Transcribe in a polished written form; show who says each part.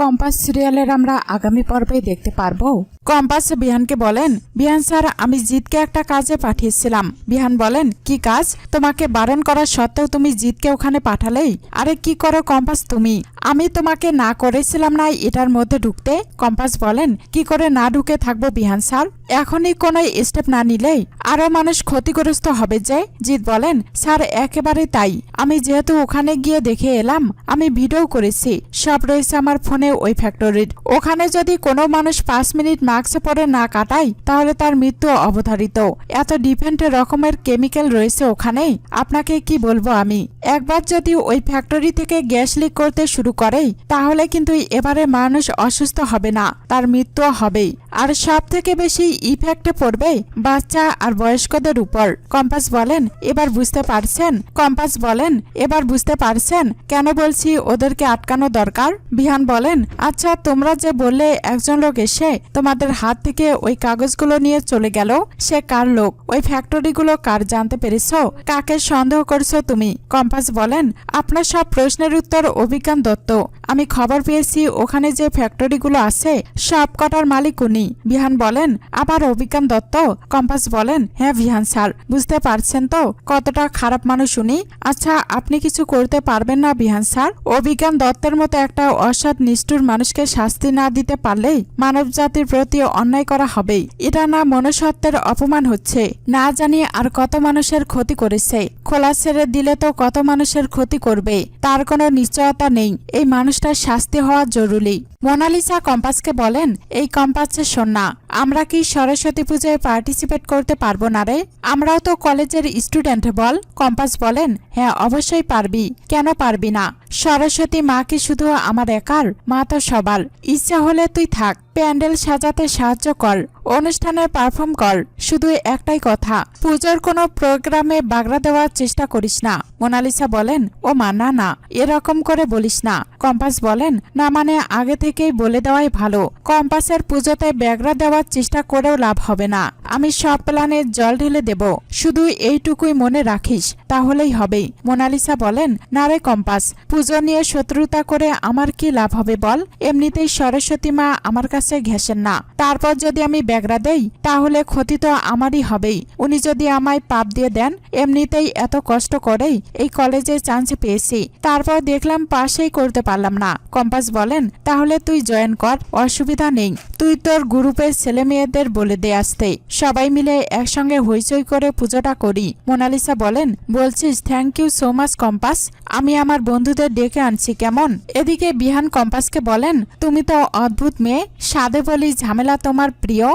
Speaker 1: Compass সিরিয়ালের আমরা আগামী পর্বে দেখতে পারবো। কম্পাস বিহানকে বলেন, বিহান স্যার, আমি জিতকে একটা কাজে পাঠিয়েছিলাম। বিহান বলেন, কি কাজ? তোমাকে বারণ করা সত্ত্বেও তুমি জিতকে ওখানে পাঠালেই। আরে কি করো কম্পাস তুমি? আমি তোমাকে না করেছিলাম না এটার মধ্যে ঢুকতে? কম্পাস বলেন, কি করে না ঢুকে থাকবো বিহান স্যার? এখনই কোনো স্টেপ না নিলেই আরো মানুষ ক্ষতিগ্রস্ত হবে যে। জিত বলেন, স্যার একেবারে তাই। আমি যেহেতু ওখানে গিয়ে দেখে এলাম, আমি ভিডিও করেছি, সব রয়েছে আমার ফোনে ওই ফ্যাক্টরির। ওখানে যদি কোনো মানুষ 5 মিনিট মাস্ক পরে না কাটায় তাহলে তার মৃত্যু অবধারিত। এত ডিফারেন্ট রকমের কেমিক্যাল রয়েছে ওখানে, আপনাকে কি বলবো আমি। একবার যদি ওই ফ্যাক্টরি থেকে গ্যাস লিক করতে শুরু করে তাহলে কিন্তু এবারে মানুষ অসুস্থ হবে না, তার মৃত্যু হবেই। আর সব থেকে বেশি ইফেক্টে পড়বে বাচ্চা আর বয়স্কদের উপর। কম্পাস বলেন, এবার বুঝতে পারছেন? কম্পাস বলেন, এবার বুঝতে পারছেন কেন বলছি ওদেরকে আটকানো দরকার? বিহান বলেন, আচ্ছা তোমরা যে বললে একজন লোক এসে তোমাদের হাত থেকে ওই কাগজগুলো নিয়ে চলে গেল, সে কার লোক? ওই ফ্যাক্টরিগুলো কার জানতে পেরেছো? কাকে সন্দেহ করছো তুমি? কম্পাস বলেন, আপনার সব প্রশ্নের উত্তর অভিজ্ঞান দত্ত। আমি খবর পেয়েছি ওখানে যে ফ্যাক্টরিগুলো আছে সব কটার মালিক উনি। বিহান বলেন, আবার অভিজ্ঞান দত্ত? কম্পাস বলেন, হ্যাঁ বিহান স্যার, বুঝতে পারছেন তো কতটা খারাপ মানুষ উনি? আচ্ছা আপনি কিছু করতে পারবেন না বিহান স্যার? অভিজ্ঞান দত্তের মতো একটা অসৎ নিষ্ঠুর মানুষকে শাস্তি না দিতে পারলেই মানব জাতির প্রতি অন্যায় করা হবেই। এটা না মনুষ্যত্বের অপমান হচ্ছে, না জানি আর কত মানুষের ক্ষতি করেছে। খোলা ছেড়ে দিলে তো কত মানুষের ক্ষতি করবে, তার কোনো নিশ্চয়তা নেই। এই মানুষটার শাস্তি হওয়া জরুরি। মোনালিসা কম্পাসকে বলেন, এই কম্পাসের সন্না, আমরা কি সরস্বতী পুজোয় পার্টিসিপেট করতে পারবো না রে? আমরাও তো কলেজের স্টুডেন্ট বল। কম্পাস বলেন, হ্যাঁ অবশ্যই পারবি, কেন পারবি না? সরস্বতী মা কি শুধু আমার একার? মা তো সবার। ইচ্ছা হলে তুই থাক, প্যান্ডেল সাজাতে সাহায্য কর, অনুষ্ঠানে পারফর্ম কর, শুধু একটাই কথা, পুজোর কোনো প্রোগ্রামে বাগড়া দেওয়ার চেষ্টা করিস না। মোনালিসা বলেন, ও মা না না, এরকম করে বলিস না। কম্পাস বলেন, না মানে আগে থেকেই বলে দেওয়াই ভালো। কম্পাসের পুজোতে ব্যাগড়া দেওয়ার চেষ্টা করেও লাভ হবে না, আমি সব প্ল্যানে জল ঢেলে দেব, শুধু এইটুকুই মনে রাখিস, তাহলেই হবে। মোনালিসা বলেন, না রে কম্পাস, পুজো নিয়ে শত্রুতা করে আমার কি লাভ হবে বল? এমনিতেই সরস্বতী মা আমার কাছে ঘেঁষেন না, তারপর যদি আমি ব্যাগড়া দেই তাহলে ক্ষতি তো আমারই হবেই। উনি যদি আমায় পাপ দিয়ে দেন, এমনিতেই এত কষ্ট করেই এই কলেজে চান্স পেয়েছি, তারপর দেখলাম পাশেই করতে পারলাম না। কম্পাস বলেন, তাহলে তুই জয়েন কর, অসুবিধা নেই। তুই তোর গ্রুপের ছেলে মেয়েদের বলে দে আসতে, সবাই মিলে একসঙ্গে হইচই করে পুজোটা করি। মোনালিসা বলেন, বলছিস? Thank you so much compass, আমি আমার বন্ধুদের ডেকে আনছি কেমন? এদিকে বিহান কম্পাসকে বলেন, তুমি তো অদ্ভুত মেয়ে, সাধে বলি ঝামেলা তোমার প্রিয়।